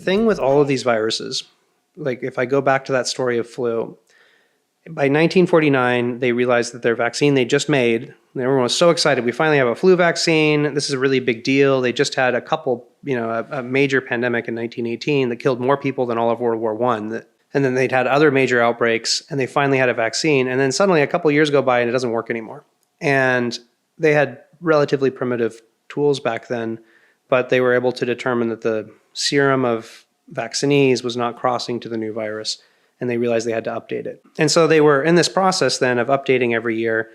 thing with all of these viruses, like if I go back to that story of flu, by 1949, they realized that their vaccine they just made, and everyone was so excited. We finally have a flu vaccine. This is a really big deal. They just had a couple, a major pandemic in 1918 that killed more people than all of World War I. And then they'd had other major outbreaks, and they finally had a vaccine. And then suddenly a couple years go by and it doesn't work anymore. And they had relatively primitive tools back then, but they were able to determine that the serum of vaccinees was not crossing to the new virus. And they realized they had to update it. And so they were in this process then of updating every year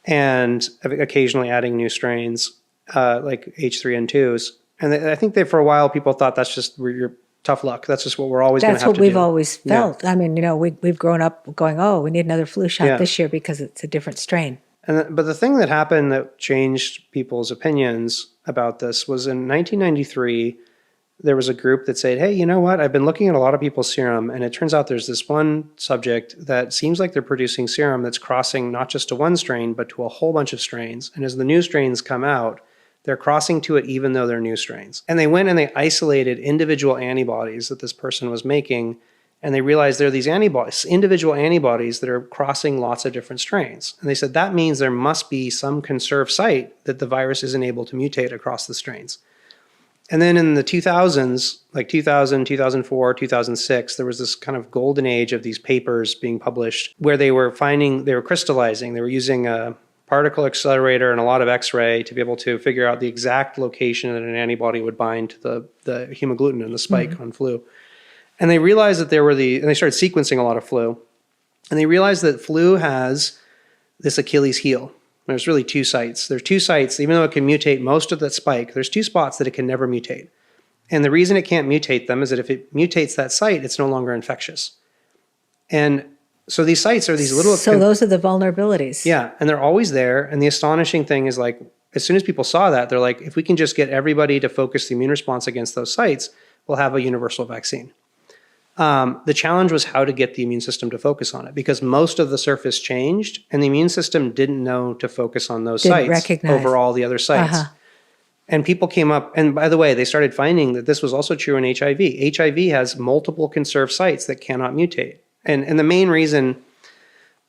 and occasionally adding new strains like H3N2s. And I think that for a while people thought that's just your tough luck. That's just what we're always going to have to do. That's what we've always felt. Yeah. I mean, we've grown up going, oh, we need another flu shot this year because it's a different strain. But the thing that happened that changed people's opinions about this was in 1993, there was a group that said, hey, you know what? I've been looking at a lot of people's serum, and it turns out there's this one subject that seems like they're producing serum that's crossing not just to one strain, but to a whole bunch of strains. And as the new strains come out, they're crossing to it even though they're new strains. And they went and they isolated individual antibodies that this person was making, and they realized there are these antibodies, individual antibodies that are crossing lots of different strains. And they said that means there must be some conserved site that the virus isn't able to mutate across the strains. And then in the 2000s, like 2000, 2004, 2006, there was this kind of golden age of these papers being published where they were crystallizing. They were using a particle accelerator and a lot of X-ray to be able to figure out the exact location that an antibody would bind to the hemagglutinin and the spike on flu. And they realized that and they started sequencing a lot of flu. And they realized that flu has this Achilles heel. There's really two sites. There's two sites, even though it can mutate most of that spike, there's two spots that it can never mutate. And the reason it can't mutate them is that if it mutates that site, it's no longer infectious. And so these sites are these little... So those are the vulnerabilities. Yeah, and they're always there. And the astonishing thing is like, as soon as people saw that, they're like, if we can just get everybody to focus the immune response against those sites, we'll have a universal vaccine. The challenge was how to get the immune system to focus on it because most of the surface changed and the immune system didn't know to focus on those sites over all the other sites. And people came up, and by the way, they started finding that this was also true in HIV. HIV has multiple conserved sites that cannot mutate. And the main reason,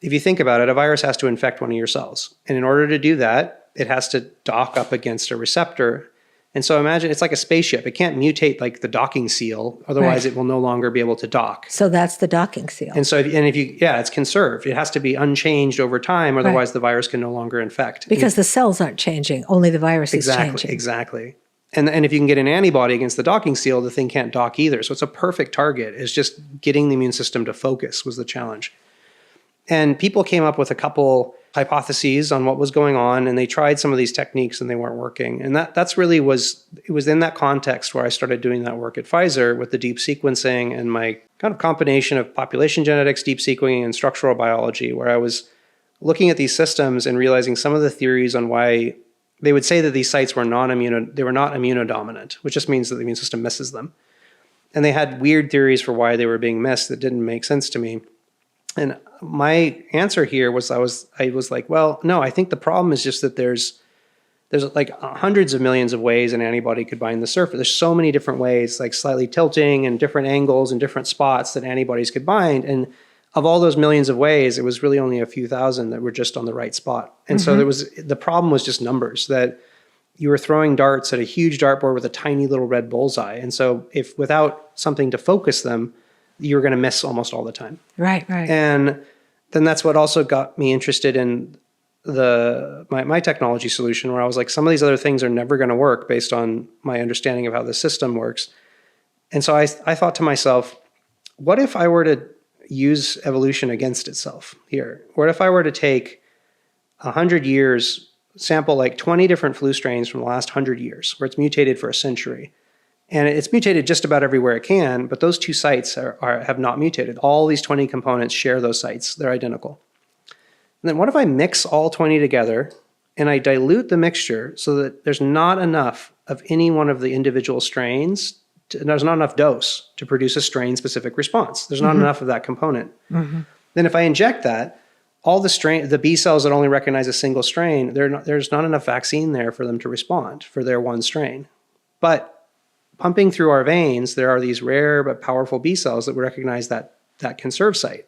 if you think about it, a virus has to infect one of your cells. And in order to do that, it has to dock up against a receptor. And so imagine it's like a spaceship. It can't mutate like the docking seal. Otherwise, it will no longer be able to dock. So that's the docking seal. And so, it's conserved. It has to be unchanged over time. Otherwise, the virus can no longer infect. Because the cells aren't changing. Only the virus is changing. Exactly. And if you can get an antibody against the docking seal, the thing can't dock either. So it's a perfect target. It's just getting the immune system to focus was the challenge. And people came up with a couple hypotheses on what was going on, and they tried some of these techniques and they weren't working. And it was in that context where I started doing that work at Pfizer with the deep sequencing and my kind of combination of population genetics, deep sequencing, and structural biology, where I was looking at these systems and realizing some of the theories on why they would say that these sites were not immunodominant, which just means that the immune system misses them. And they had weird theories for why they were being missed that didn't make sense to me. And my answer here was I was like, well, no, I think the problem is just that there's like hundreds of millions of ways an antibody could bind the surface. There's so many different ways, like slightly tilting and different angles and different spots that antibodies could bind. And of all those millions of ways, it was really only a few thousand that were just on the right spot. And so the problem was just numbers, that you were throwing darts at a huge dartboard with a tiny little red bullseye. And so if without something to focus them, you were going to miss almost all the time. Right. And then that's what also got me interested in my technology solution, where I was like, some of these other things are never going to work based on my understanding of how the system works. And so I thought to myself, what if I were to use evolution against itself here? What if I were to take 100 years, sample like 20 different flu strains from the last 100 years, where it's mutated for a century, and it's mutated just about everywhere it can, but those two sites have not mutated. All these 20 components share those sites. They're identical. And then what if I mix all 20 together and I dilute the mixture so that there's not enough of any one of the individual strains, there's not enough dose to produce a strain-specific response. There's not enough of that component. Then if I inject that, all the B cells that only recognize a single strain, there's not enough vaccine there for them to respond for their one strain. But pumping through our veins, there are these rare but powerful B cells that would recognize that conserve site.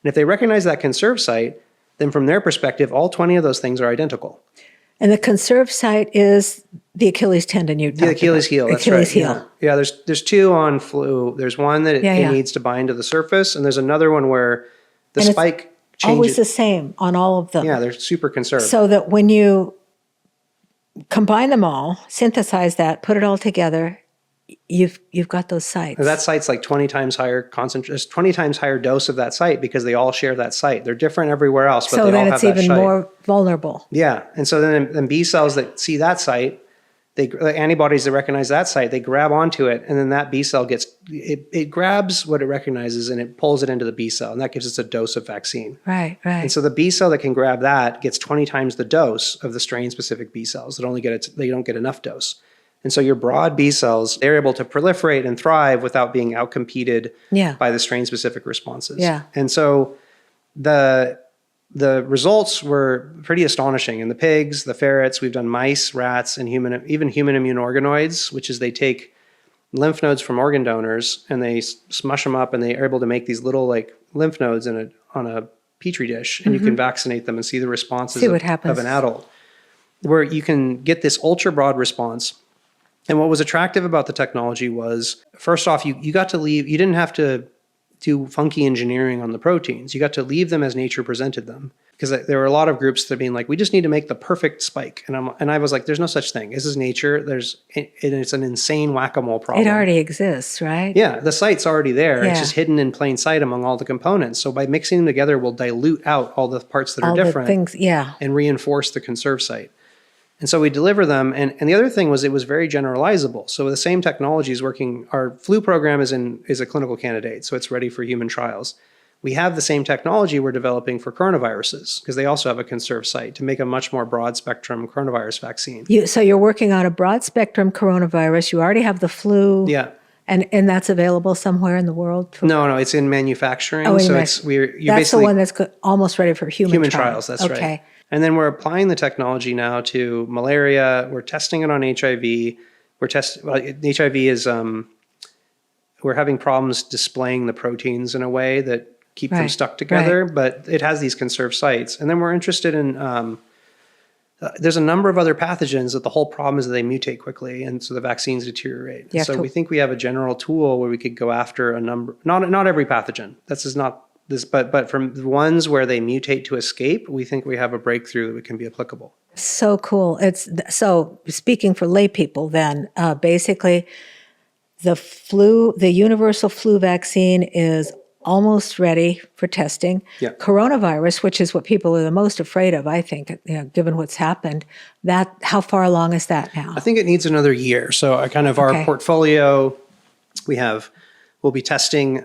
And if they recognize that conserve site, then from their perspective, all 20 of those things are identical. And the conserve site is the Achilles tendon you talked The Achilles about. heel, that's Achilles right. heel. Yeah, there's two on flu. There's one that it needs to bind to the surface, and there's another one where the And it's spike Always changes. the same on all of them. Yeah, they're super conserved. So that when you combine them all, synthesize that, put it all together, you've got those sites. That site's like 20 times higher concentration, 20 times higher dose of that site because they all share that site. They're different everywhere else, but so they then all have it's that even site. more vulnerable. Yeah, and so then B cells that see that site, the antibodies that recognize that site, they grab onto it, and then that B cell it grabs what it recognizes and it pulls it into the B cell, and that gives us a dose of vaccine. Right. And so the B cell that can grab that gets 20 times the dose of the strain-specific B cells that they don't get enough dose. And so your broad B cells, they're able to proliferate and thrive without being outcompeted by the strain-specific responses. Yeah. And so the results were pretty astonishing. In the pigs, the ferrets, we've done mice, rats, and even human immune organoids, which is they take lymph nodes from organ donors and they smush them up and they are able to make these little like lymph nodes on a petri dish, and you can vaccinate them and see the responses of an adult, where you can get this ultra broad response. And what was attractive about the technology was, first off, you got to leave, you didn't have to do funky engineering on the proteins. You got to leave them as nature presented them. Because there were a lot of groups that being like, we just need to make the perfect spike. And I was like, there's no such thing. This is nature. It's an insane whack-a-mole problem. It already exists, right? Yeah, the site's already there. Yeah. It's just hidden in plain sight among all the components. So by mixing them together, we'll dilute out all the parts that are different. The things, and reinforce the conserve site. And so we deliver them. And the other thing was it was very generalizable. So the same technology is working. Our flu program is a clinical candidate, so it's ready for human trials. We have the same technology we're developing for coronaviruses because they also have a conserved site to make a much more broad spectrum coronavirus vaccine. So you're working on a broad spectrum coronavirus. You already have the flu. Yeah. And that's available somewhere in the world? No, it's in manufacturing. Oh, so that's basically the one that's almost ready for human trials. That's okay. Right. And then we're applying the technology now to malaria. We're testing it on HIV. HIV is we're having problems displaying the proteins in a way that keep them stuck together, but it has these conserved sites. And then we're interested in there's a number of other pathogens that the whole problem is that they mutate quickly, and so the vaccines deteriorate. So we think we have a general tool where we could go after a number, not every pathogen. But from the ones where they mutate to escape, we think we have a breakthrough that can be applicable. So cool. So speaking for lay people then, basically the universal flu vaccine is almost ready for testing. Yeah. Coronavirus, which is what people are the most afraid of, I think, given what's happened, how far along is that now? I think it needs another year. So our portfolio, we'll be testing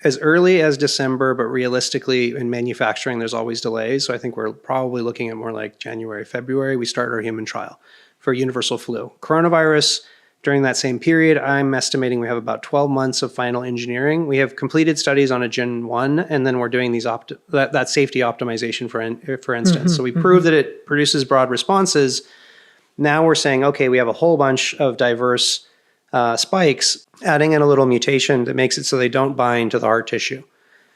as early as December, but realistically in manufacturing, there's always delays. So I think we're probably looking at more like January, February, we start our human trial for universal flu. Coronavirus, during that same period, I'm estimating we have about 12 months of final engineering. We have completed studies on a Gen 1, and then we're doing these that safety optimization for instance. So we prove that it produces broad responses. Now we're saying, okay, we have a whole bunch of diverse spikes, adding in a little mutation that makes it so they don't bind to the heart tissue,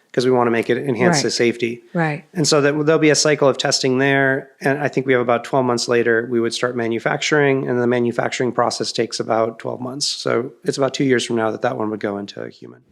because we want to make it enhance the safety. Right. And so there'll be a cycle of testing there. And I think we have about 12 months later, we would start manufacturing, and the manufacturing process takes about 12 months. So it's about 2 years from now that one would go into human.